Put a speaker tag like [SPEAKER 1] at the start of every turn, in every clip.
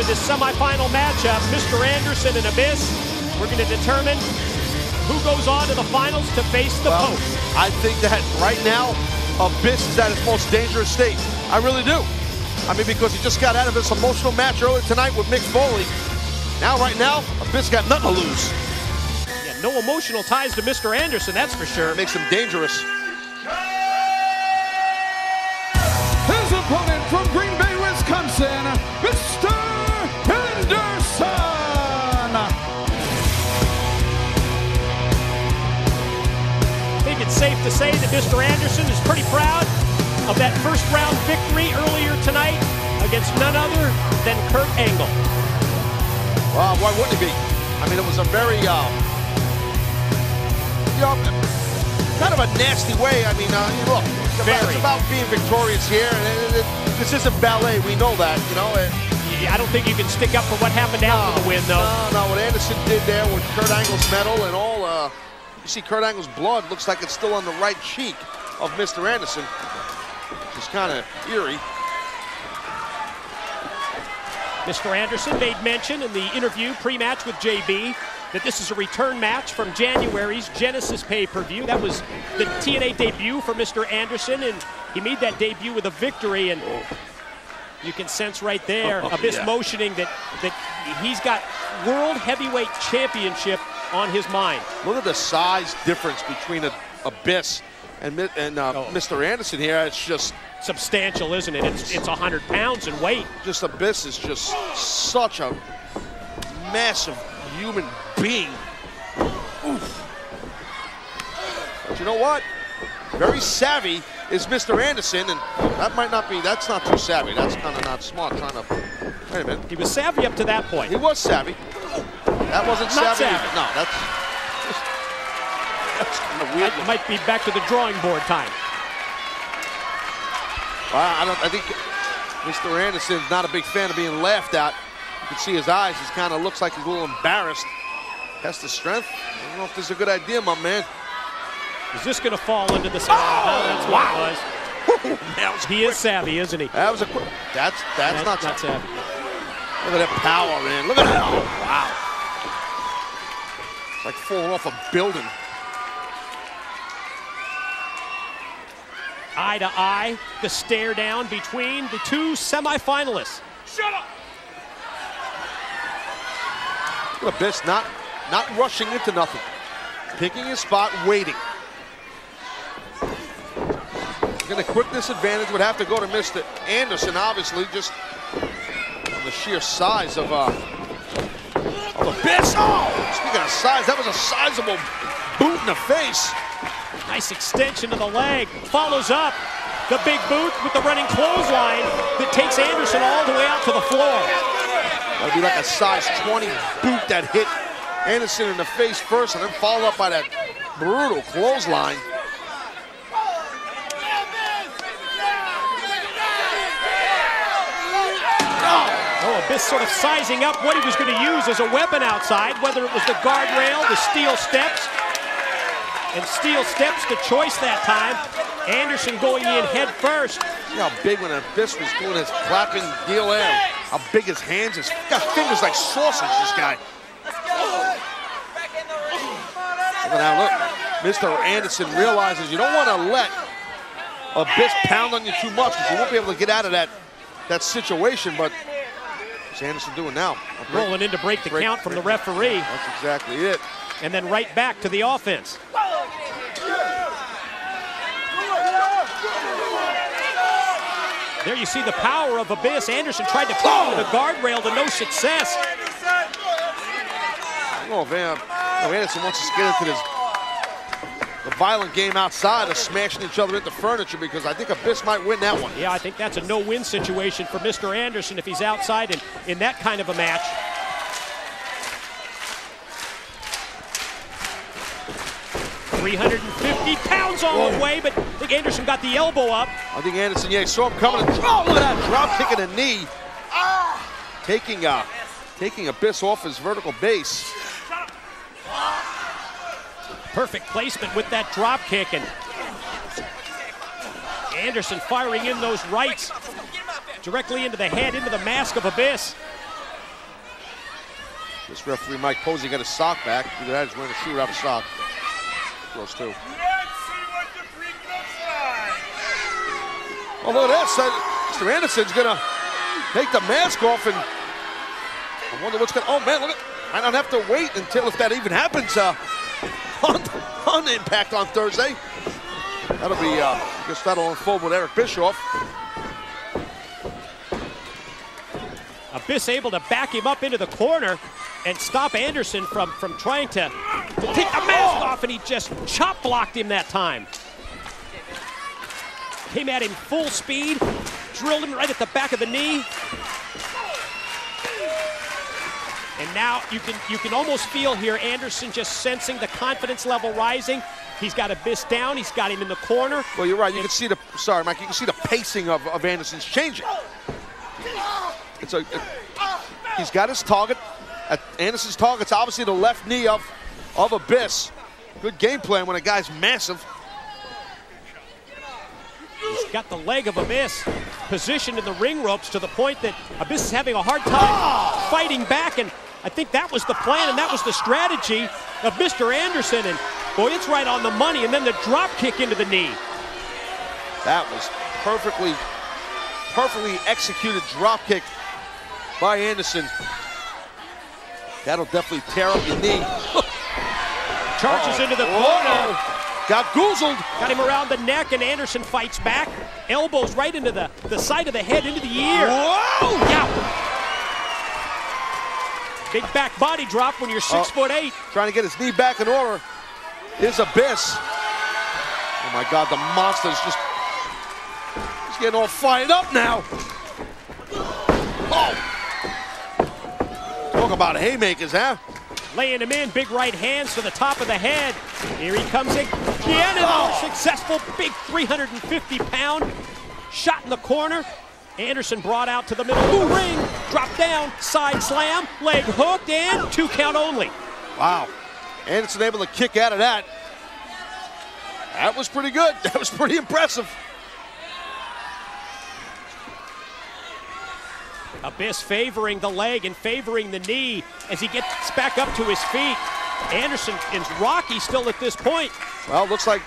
[SPEAKER 1] this semifinal matchup, Mr. Anderson and Abyss. We're going to determine who goes on to the finals to face the Pope.
[SPEAKER 2] I think that right now, Abyss is at its most dangerous state. I really do. I mean, because he just got out of this emotional match earlier tonight with Mick Foley. Now, right now, Abyss got nothing to lose.
[SPEAKER 1] Yeah, no emotional ties to Mr. Anderson, that's for sure.
[SPEAKER 2] Makes him dangerous.
[SPEAKER 3] His opponent from Green Bay, Wisconsin, Mr. Anderson.
[SPEAKER 1] I think it's safe to say that Mr. Anderson is pretty proud of that first round victory earlier tonight against none other than Kurt Angle.
[SPEAKER 2] Well, why wouldn't he be? I mean, it was a very, you know, kind of a nasty way. I mean, look, it's about being victorious here, and this isn't ballet. We know that, you know.
[SPEAKER 1] I don't think you can stick up for what happened after the win, though.
[SPEAKER 2] No, what Anderson did there with Kurt Angle's medal and all, you see Kurt Angle's blood looks like it's still on the right cheek of Mr. Anderson, which is kind of eerie.
[SPEAKER 1] Mr. Anderson made mention in the interview pre-match with JB that this is a return match from January's Genesis pay-per-view. That was the TNA debut for Mr. Anderson, and he made that debut with a victory, and you can sense right there, Abyss motioning that he's got World Heavyweight Championship on his mind.
[SPEAKER 2] Look at the size difference between Abyss and Mr. Anderson here. It's just
[SPEAKER 1] substantial, isn't it? It's 100 pounds in weight.
[SPEAKER 2] Just Abyss is just such a massive human being. Oof. But you know what? Very savvy is Mr. Anderson, and that might not be, that's not too savvy. That's kind of not smart, trying to, wait a minute.
[SPEAKER 1] He was savvy up to that point.
[SPEAKER 2] He was savvy. That wasn't
[SPEAKER 1] not
[SPEAKER 2] savvy.
[SPEAKER 1] savvy.
[SPEAKER 2] No, that's kind of weird.
[SPEAKER 1] That might be back to the drawing board time.
[SPEAKER 2] I think Mr. Anderson's not a big fan of being laughed at. You can see his eyes. He kind of looks like he's a little embarrassed. Test his strength. I don't know if this is a good idea, my man.
[SPEAKER 1] Is this going to fall into the side? That's what it was. He is savvy, isn't he?
[SPEAKER 2] That was a quick. That's not
[SPEAKER 1] savvy.
[SPEAKER 2] Look at that power, man. Look at that. Oh, wow. It's like falling off a building.
[SPEAKER 1] Eye to eye, the stare down between the two semifinalists.
[SPEAKER 3] Shut up!
[SPEAKER 2] Look at Abyss not rushing into nothing. Picking his spot, waiting. The quickness advantage would have to go to Mr. Anderson, obviously, just on the sheer size of Abyss. Oh, speaking of size, that was a sizable boot in the face.
[SPEAKER 1] Nice extension of the leg. Follows up the big boot with the running clothesline that takes Anderson all the way out to the floor.
[SPEAKER 2] That would be like a size 20 boot that hit Anderson in the face first and then followed up by that brutal clothesline.
[SPEAKER 1] Oh, Abyss sort of sizing up what he was going to use as a weapon outside, whether it was the guardrail, the steel steps. And steel steps the choice that time. Anderson going in head first.
[SPEAKER 2] See how big when Abyss was doing his clapping deal there. How big his hands is. He's got fingers like sausage, this guy. Now look, Mr. Anderson realizes you don't want to let Abyss pound on you too much because you won't be able to get out of that situation, but what's Anderson doing now?
[SPEAKER 1] Rolling in to break the count from the referee.
[SPEAKER 2] That's exactly it.
[SPEAKER 1] And then right back to the offense. There you see the power of Abyss. Anderson tried to climb the guardrail to no success.
[SPEAKER 2] Oh, man. Anderson wants us to get into the violent game outside of smashing each other into furniture because I think Abyss might win that one.
[SPEAKER 1] Yeah, I think that's a no-win situation for Mr. Anderson if he's outside in that kind of a match. $350 all the way, but I think Anderson got the elbow up.
[SPEAKER 2] I think Anderson, yeah, he saw him coming. Oh, look at that drop kick in the knee. Taking Abyss off his vertical base.
[SPEAKER 1] Perfect placement with that drop kick, and Anderson firing in those rights directly into the head, into the mask of Abyss.
[SPEAKER 2] This referee, Mike Posey, got his sock back. Either that, he's wearing a shoe without a sock. Gross, too.
[SPEAKER 4] Let's see what the freak looks like.
[SPEAKER 2] Oh, look at this. Mr. Anderson's going to take the mask off, and I wonder what's going to... Oh, man, look at... I don't have to wait until if that even happens on Impact on Thursday. That'll be, I guess that'll unfold with Eric Bischoff.
[SPEAKER 1] Abyss able to back him up into the corner and stop Anderson from trying to take the mask off, and he just chop blocked him that time. Came at him full speed, drilled him right at the back of the knee. And now you can almost feel here Anderson just sensing the confidence level rising. He's got Abyss down. He's got him in the corner.
[SPEAKER 2] Well, you're right. You can see the, sorry, Mike, you can see the pacing of Anderson's changing. He's got his target. Anderson's target's obviously the left knee of Abyss. Good game plan when a guy's massive.
[SPEAKER 1] He's got the leg of Abyss positioned in the ring ropes to the point that Abyss is having a hard time fighting back, and I think that was the plan and that was the strategy of Mr. Anderson, and boy, it's right on the money, and then the drop kick into the knee.
[SPEAKER 2] That was perfectly executed drop kick by Anderson. That'll definitely tear up your knee.
[SPEAKER 1] Charges into the corner.
[SPEAKER 2] Got goozled.
[SPEAKER 1] Got him around the neck, and Anderson fights back. Elbows right into the side of the head, into the ear.
[SPEAKER 2] Whoa!
[SPEAKER 1] Yeah. Big back body drop when you're 6'8".
[SPEAKER 2] Trying to get his knee back in order. Here's Abyss. Oh my God, the monster's just he's getting all fired up now. Oh! Talk about haymakers, huh?
[SPEAKER 1] Laying him in, big right hands to the top of the head. Here he comes again, another successful big 350-pound shot in the corner. Anderson brought out to the middle of the ring, dropped down, side slam, leg hooked, and 2 count only.
[SPEAKER 2] Wow. Anderson able to kick out of that. That was pretty good. That was pretty impressive.
[SPEAKER 1] Abyss favoring the leg and favoring the knee as he gets back up to his feet. Anderson is rocky still at this point.
[SPEAKER 2] Well, looks like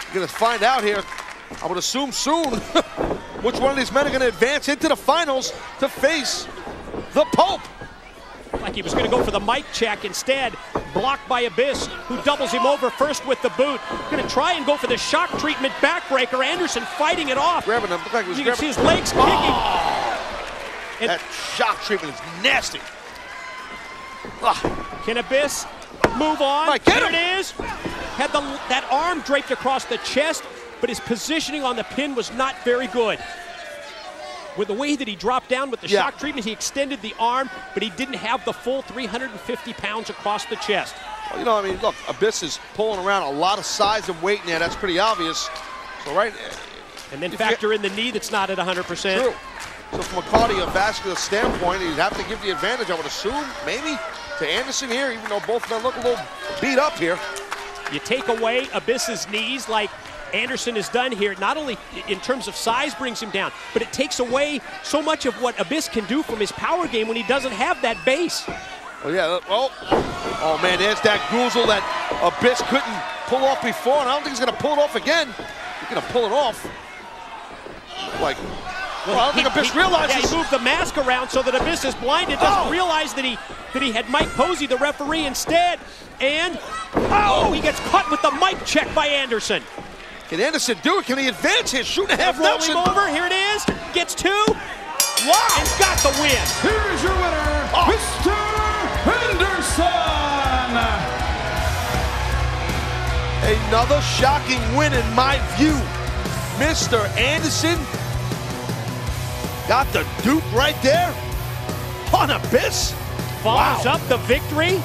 [SPEAKER 2] we're going to find out here, I would assume soon, which one of these men are going to advance into the finals to face the Pope.
[SPEAKER 1] Like he was going to go for the mic check instead. Blocked by Abyss, who doubles him over first with the boot. Going to try and go for the shock treatment backbreaker. Anderson fighting it off.
[SPEAKER 2] Grabbing him. Looked like he was
[SPEAKER 1] you can see his legs kicking. And
[SPEAKER 2] that shock treatment is nasty.
[SPEAKER 1] Can Abyss move on?
[SPEAKER 2] Right, get
[SPEAKER 1] Here
[SPEAKER 2] him.
[SPEAKER 1] it is. Had that arm draped across the chest, but his positioning on the pin was not very good. With the way that he dropped down with the shock treatment, he extended the arm, but he didn't have the full 350 pounds across the chest.
[SPEAKER 2] Well, you know, I mean, look, Abyss is pulling around a lot of size and weight in there. That's pretty obvious. So, right.
[SPEAKER 1] And then factor in the knee that's not at 100%.
[SPEAKER 2] True. So from a cardiovascular standpoint, he'd have to give the advantage, I would assume, maybe, to Anderson here, even though both men look a little beat up here.
[SPEAKER 1] You take away Abyss's knees like Anderson has done here, not only in terms of size brings him down, but it takes away so much of what Abyss can do from his power game when he doesn't have that base.
[SPEAKER 2] Well, yeah, oh man, there's that goozle that Abyss couldn't pull off before, and I don't think he's gonna pull it off again. He's gonna pull it off. Like, well, I don't think Abyss realizes.
[SPEAKER 1] Yeah, he moved the mask around so that Abyss is blinded, doesn't realize that he had Mike Posey, the referee, instead. And, he gets caught with the mic check by Anderson.
[SPEAKER 2] Can Anderson do it? Can he advance here? Shoot a half
[SPEAKER 1] Roll
[SPEAKER 2] Nelson.
[SPEAKER 1] him over, here it is. Gets 2. Wow! And got the win.
[SPEAKER 3] Here's your winner, Mr. Anderson.
[SPEAKER 2] Another shocking win in my view. Mr. Anderson got the dupe right there on Abyss.
[SPEAKER 1] Follows up the victory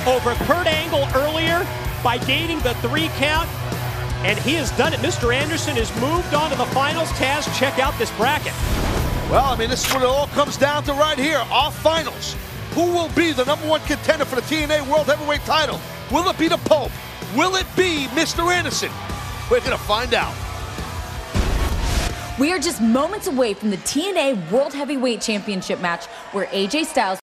[SPEAKER 1] over Kurt Angle earlier by gaining the 3 count. And he has done it. Mr. Anderson has moved on to the finals. Taz, check out this bracket.
[SPEAKER 2] Well, I mean, this is what it all comes down to right here. Our finals. Who will be the #1 contender for the TNA World Heavyweight title? Will it be the Pope? Will it be Mr. Anderson? We're going to find out.
[SPEAKER 5] We are just moments away from the TNA World Heavyweight Championship match where AJ Styles